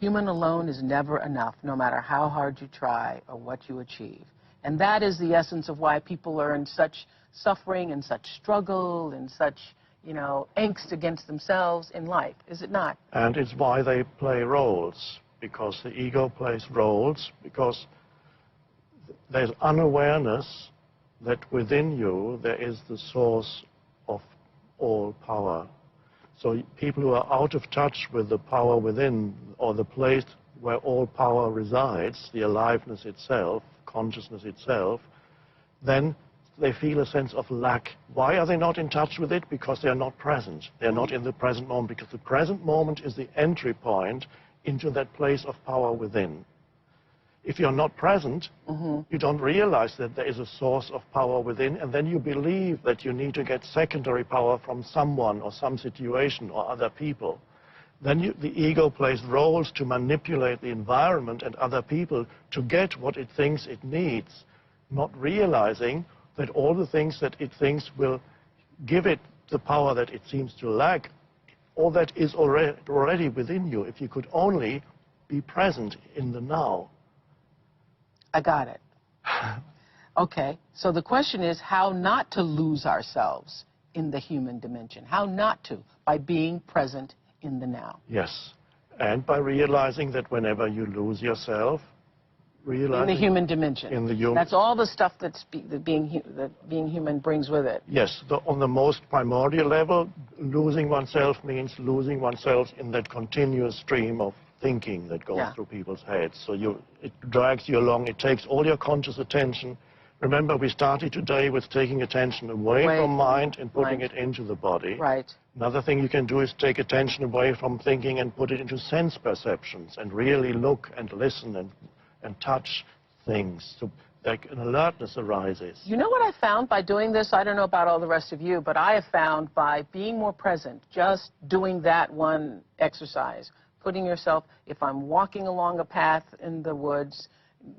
Human alone is never enough, no matter how hard you try or what you achieve. And that is the essence of why people are in such suffering and such struggle and such, you know, angst against themselves in life, is it not? And it's why they play roles, because the ego plays roles, because there's unawareness that within you there is the source of all power. So people who are out of touch with the power within, or the place where all power resides, the aliveness itself, consciousness itself, then they feel a sense of lack. Why are they not in touch with it? Because they are not present. They are not in the present moment, because the present moment is the entry point into that place of power within. If you're not present, you don't realize that there is a source of power within, and then you believe that you need to get secondary power from someone or some situation or other people. Then the ego plays roles to manipulate the environment and other people to get what it thinks it needs, not realizing that all the things that it thinks will give it the power that it seems to lack, all that is already within you, if you could only be present in the now. I got it. Okay, so the question is how not to lose ourselves in the human dimension. How not to, by being present in the now. Yes, and by realizing that whenever you lose yourself, realizing... In the human dimension. In the human... That's all the stuff that being human brings with it. Yes, on the most primordial level, losing oneself means losing oneself in that continuous stream of thinking that goes through people's heads. So it drags you along, it takes all your conscious attention. Remember, we started today with taking attention away from mind and putting it into the body. Right. Another thing you can do is take attention away from thinking and put it into sense perceptions and really look and listen and touch things. So like an alertness arises. You know what I found by doing this? I don't know about all the rest of you, but I have found by being more present, just doing that one exercise, putting yourself, if I'm walking along a path in the woods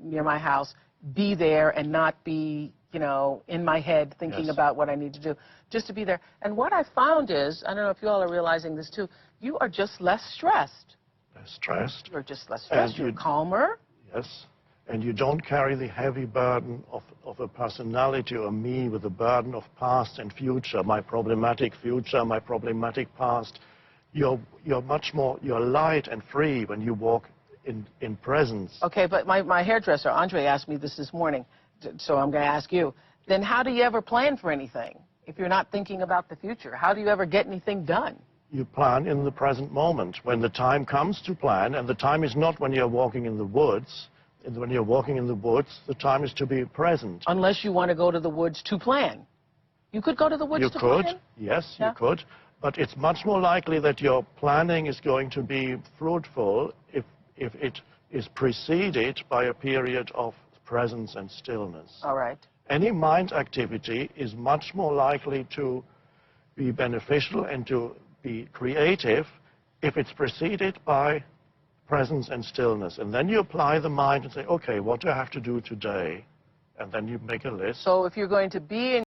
near my house, be there and not be, you know, in my head thinking about what I need to do, just to be there. And what I found is, I don't know if you all are realizing this too, you are just less stressed. Less stressed. You're just less stressed. You're calmer. Yes. And you don't carry the heavy burden of a personality or me with the burden of past and future, my problematic future, my problematic past. You're much more, you're light and free when you walk in presence. Okay, but my hairdresser, Andre, asked me this morning, so I'm going to ask you. Then how do you ever plan for anything if you're not thinking about the future? How do you ever get anything done? You plan in the present moment. When the time comes to plan, and the time is not when you're walking in the woods. When you're walking in the woods, the time is to be present. Unless you want to go to the woods to plan. You could go to the woods to plan? You could, yes, you could. But it's much more likely that your planning is going to be fruitful if it is preceded by a period of presence and stillness. All right. Any mind activity is much more likely to be beneficial and to be creative if it's preceded by presence and stillness. And then you apply the mind and say, okay, what do I have to do today? And then you make a list. So if you're going to be in